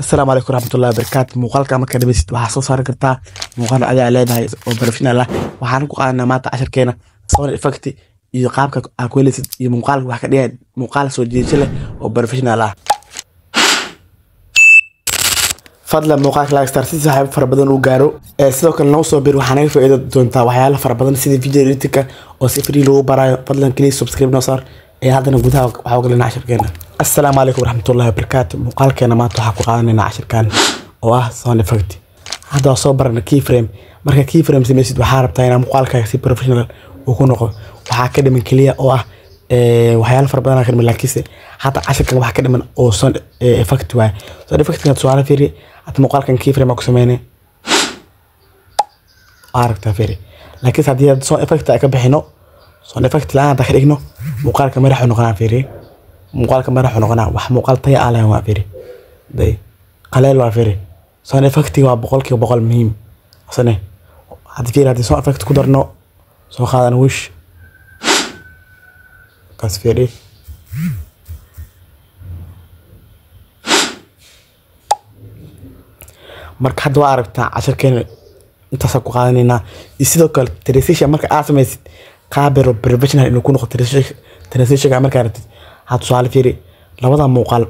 السلام عليكم ورحمة الله وبركاته. مقالك أما كده بس وحصل صار كرتا مقال على عليه وبرفنا له وحنقول أنا ما تعشر كنا صار إفكتي يقابك أكويلس يمقال واحد يعني مقال سوجي شله وبرفنا له فضل مقالك لا استرسل صاحب فربضن وجارو سلوك كان نوصل بروحاني في إذا دونتا وحياة فربضن سيد فيديو ريتك أو سفري له براي فضلا كلي سبسكرايب نصار هذا نقولها وحاول لنا 10 كنا. السلام عليكم ورحمة الله وبركاته. مقال كنا ما تحقق قاننا 10 كان صان فقدي هذا صبرنا كي فريم marka key frame sameeysid waxa rabtaa inaan muuqaalkaaga si professional uu ku noqdo waxa ka dhiman kaliya oo ah waxyaalo fara badan ka dhiman laakiin hata casharkan waxa ka dhiman oo sound effect waay sound effect ka su'aalo fiiri hata muuqaalkan key frame ku sameeyne aragta fiiri laakiin hadii sound effect ka bixino sound effect la aan ka dhigno muuqaalka madax noqonaa fiiri muuqaalka madax noqonaa wax muuqaal tay ah leh waa fiiri day qaleel waa fiiri sound effect waa boqolkiiba boqol muhiim asane هذا فير هذا سواء فكت قدرنا سواء خذنا وش كاسفيري مرك حد وعرف تاع 10 كان انت سكو قادنينا يسيدو كل تريسيش مرك اسميس قابر بروفيشنال انه يكون تريسيش عمل كانت هاد سؤال فيري لبدا موقال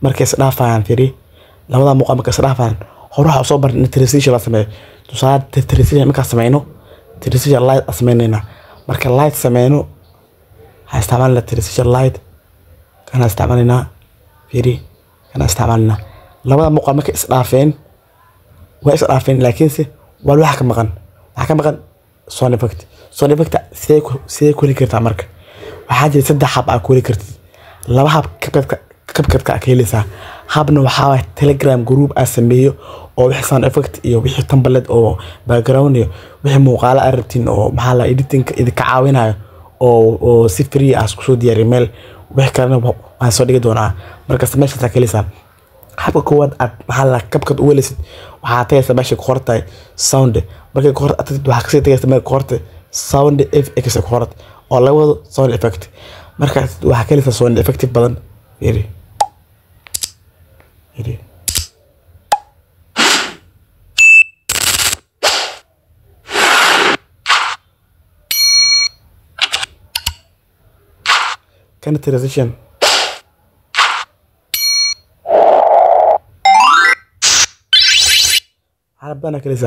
مركز دافان فيري لبدا موقال مركز دافان هروح صبر ان تريسيش لا سمي تصاد تريسيش marka sameeyno تريسيش light asmeynayna marka light sameeyno ha isticmaalna تريسيش light kana isticmaalna fiiri kana isticmaalna labada muuqaal marka isdhaafeen way isdhaafeen laakiin si wal wax ka maqan sound effect see ku kartaa marka waxa jira saddex hab aad ku kartid laba hab kabkadka ka helisa habna waxa Telegram group asameeyo oo wixii sound effect iyo wixii template oo background iyo wixii muuqaal arabtin oo maxaa la editing idin ka caawinayo oo si free ah isku soo diyaar email wixii kalena waan soo dhigi doonaa marka meesha ta kelisa habka koowaad aad maxaa la kabkad u welisid waxa taaysa meesha ku qortay sound marka ku qortay waxa ka sii taaysa meesha ku qortay sound effects ku qortay oo la wado sound effect marka waxa kelisa sound effect badan yiri كانت ترانزيشن على بالنا كليسا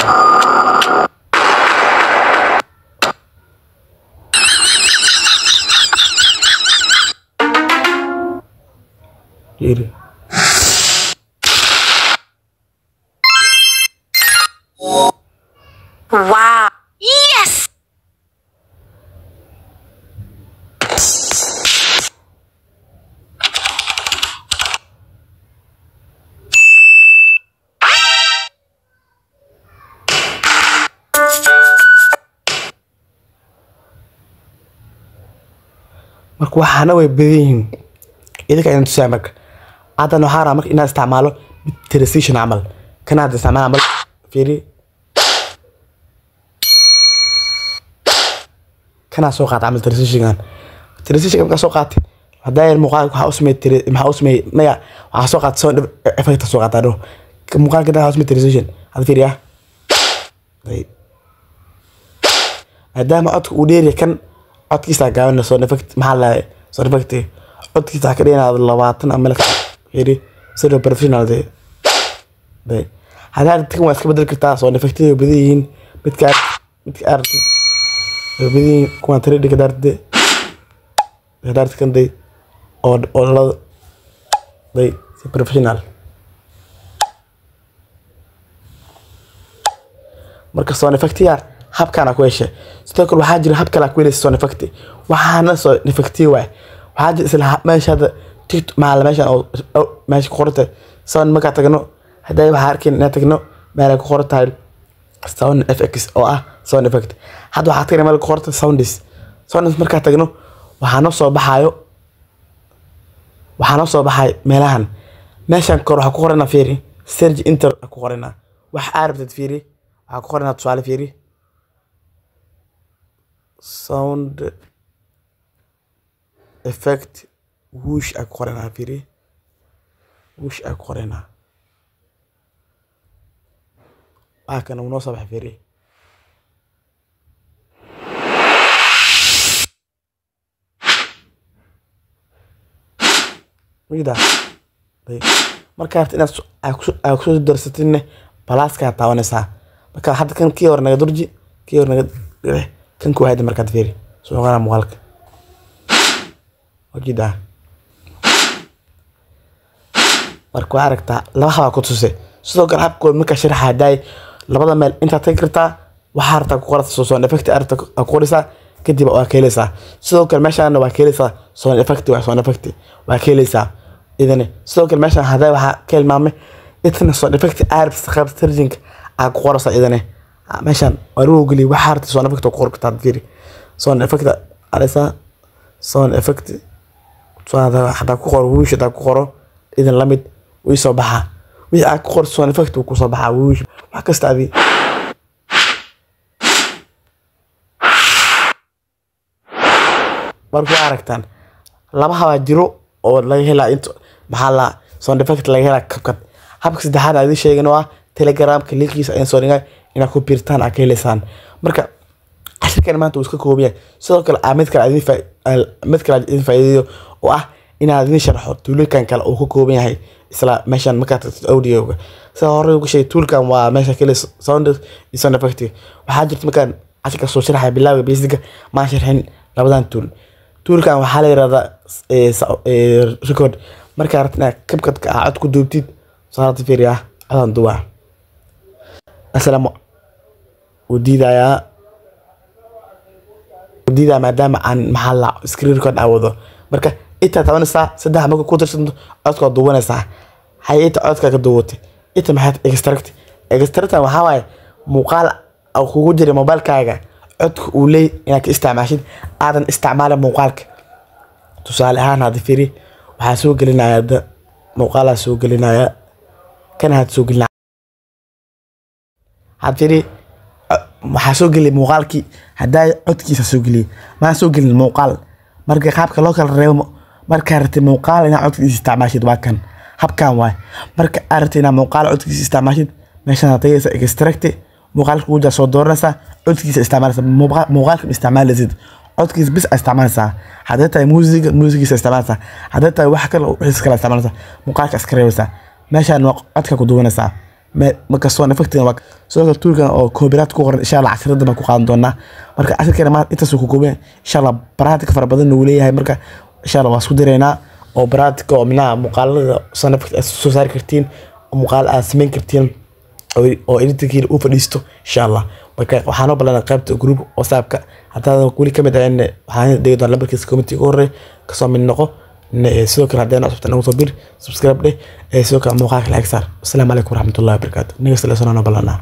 يري Wow. Yes. marka waxaana way badan idinka inta soo marka adan waxa raamar inaad isticmaalo transition amal kana aad isticmaalo amal fiiri kana soo qaad amal transition ka soo qaad hadaa muuqaal waxa usmay maya waxa soo qaad sound effect soo qaadado muuqaalka daa usmay transition hada fiiri ah maadaama codku uu dheer kan codkiisa gaaban sound effect maxaa la sound effect codkiisa ka dhigana 20 ama fiiri sida professional day hadaa tan waa iska bedel kartaa sound effect iyo badiyin midka arti badiyin kuma tiri dhiga darde kan day oo la day si professional marka sound effect habkana ku yeeshay sidoo kale waxa jira hab kale ku yeeshay sound effect waxaana sound effect waxa jira isla meesha meesha oo meesha ku qortay sound marka tagno haday waxa arkin inaan tagno meel ku qortay sound effects oo ah sound effect hadda waxa tagno meel ku qortay sounds marka tagno waxaana soo baxay meelahan meeshan kor waxa ku qorana fiiri search enter ku qorana wax arabtad fiiri waxa ku qorana su'aal fiiri sound effect whoosh ak qorana fiiri whoosh ak qorana كان ونصب حفيري ويدا طيب marka aad inaad aad ku darsatin balaaska taawanaysa marka hadda kan kii hor naga durji kii hor naga kan ku hayda markaad fiiri soo qana muuqaalka wajida marka aragta laba haba ku tusay sidoo kale habkood marka sharaxa day labada meel inta tag kartaa waxa arta ku qorata soo effect arta ku qorisa kadib waa keenaysa sidoo kale meeshaan waa keenaysa soo effect waa keenaysa idan sidoo kale meeshaan haday waxa kelmaame itna soo effect arab saqab tarjink aa ku qorasa idan meeshaan waa gali waxa arta soo effect ku qorta fiiri soo effect arisa soo effect soo hada ku qoro wiish ku qoro idan lamid way soo baxa wixii aad ku qorso effect ku soo baxa wiish wax kasta abi markuu aragtaan laba haba jiro oo laga helaa inta maxaa la sound effect laga helaa kabkad habka saddexaad aan idin sheegay waa Telegram-ka linkiisa ayaan soo dhigay inaad ku biirtaan aad ka helaysaan marka ashirkan maanta uu iska koobiya sidoo kale mid kale idin faa'iideeyo oo ah inaad idin sharxo toolkan kale uu ka kooban yahay isla meeshan marka audio-ga sida hore ugu sheegay toolkan waa meesha kale sound effect waxa jirta markaan ashirka soo sharaxay bilowga basic ma sharxin labadan toolkan waxa la yiraahdaa record marka aragtana kabkadka aad ku duubtid saarta fiiriya adan duwa assalaamu وديدا maadaama aan maxaa la screen record awado marka inta tabanaysa saddex marka ku tirsan codka duwanaysa hay'adda codka ka duwatay inta maxaad extract waxa waaye muuqaal aw kugu jiray mobilkaaga codka uu leeyahay inaad ka isticmaashid aadan isticmaalin muuqaalka tusaale ahaan hada fiiri waxa soo gelinaya muuqaala soo gelinaya kana had soo gelinaya had fiiri waxa soo geliyay muuqaalkii haday codkiisa soo geliyay ma soo gelin muuqaal marka qaabka loo kala reebo marka aragtay muuqaal ina codkiisa isticmaashid waa kan habkan waay marka aragtay ina muuqaal codkiisa isticmaashid meeshan tageysa extract muuqaalka uu soo dooranaysa codkiisa isticmaalaysa muuqaalka isticmaalaysid codkiisa bis isticmaalaysa haday tahay muusigiisa isticmaalaysa haday tahay wax kale oo iskala isticmaalaysa muuqaalka iska reebaysa meeshan codka ku duwanaysa marka soo effect waa soo toolkan oo copyright ku qoran insha Allah casharada ma ku qaadan doona marka casharkeena ma inta soo ku koobay insha Allah baraatika fara badan uu leeyahay marka insha Allah waa isku direynaa oo baraatika oo mina muuqaalada soo effect soo saar kartiin muuqaal aad sameyn kartiin oo editing u fadhiisto insha Allah marka waxaan u ballan qaybta group WhatsApp-ka haddii wali kamid ah waxaan dhigay lambarkiisa comment ka hore ka soo mid noqo sidoo kale haddii aad nagu soo bir subscribe dheh sidoo kale muuqaalka like saar. Assalaamu calaykum waraxmatullaahi wabarakaatuh. Naga salaasana ballanaa.